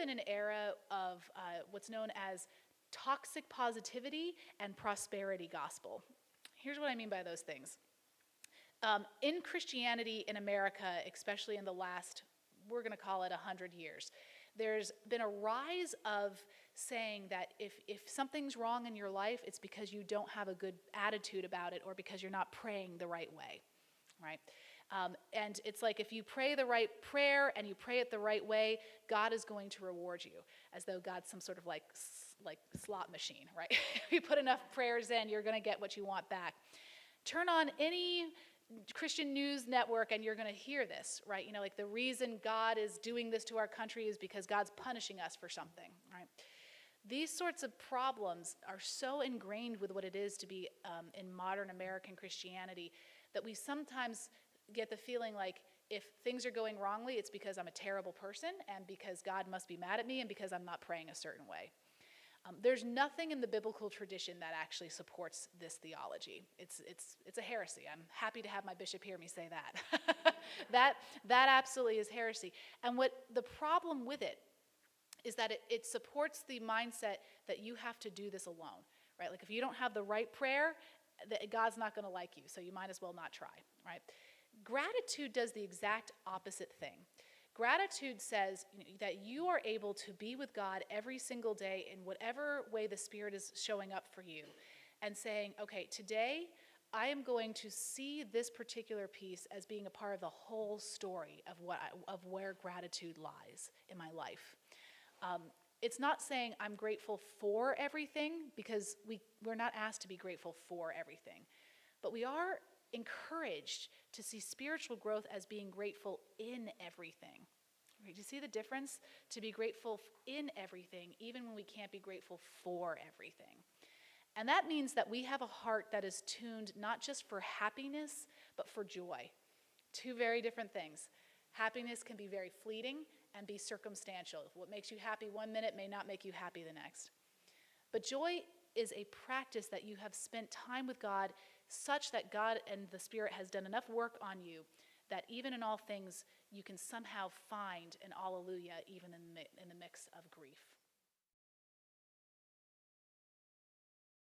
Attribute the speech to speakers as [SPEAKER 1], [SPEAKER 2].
[SPEAKER 1] in an era of what's known as toxic positivity and prosperity gospel. Here's what I mean by those things. In Christianity in America, especially in the last, we're going to call it 100 years, there's been a rise of saying that if something's wrong in your life, it's because you don't have a good attitude about it or because you're not praying the right way, right? And it's like if you pray the right prayer and you pray it the right way, God is going to reward you, as though God's some sort of like slot machine, right? If you put enough prayers in, you're going to get what you want back. Turn on any Christian news network and you're going to hear this, right? You know, like the reason God is doing this to our country is because God's punishing us for something, right? These sorts of problems are so ingrained with what it is to be in modern American Christianity that we sometimes get the feeling like if things are going wrongly, it's because I'm a terrible person and because God must be mad at me and because I'm not praying a certain way. There's nothing in the biblical tradition that actually supports this theology. It's a heresy. I'm happy to have my bishop hear me say that. that absolutely is heresy. And what the problem with it is that it supports the mindset that you have to do this alone, right? Like if you don't have the right prayer, God's not going to like you, so you might as well not try, right? Gratitude does the exact opposite thing. Gratitude says that you are able to be with God every single day in whatever way the Spirit is showing up for you and saying, okay, today I am going to see this particular piece as being a part of the whole story of where gratitude lies in my life. It's not saying I'm grateful for everything, because we're not asked to be grateful for everything, but we are encouraged to see spiritual growth as being grateful in everything. Right? Do you see the difference? To be grateful in everything, even when we can't be grateful for everything. And that means that we have a heart that is tuned not just for happiness, but for joy. Two very different things. Happiness can be very fleeting and be circumstantial. What makes you happy one minute may not make you happy the next. But joy is a practice that you have spent time with God such that God and the Spirit has done enough work on you that even in all things you can somehow find an alleluia even in the mix of grief.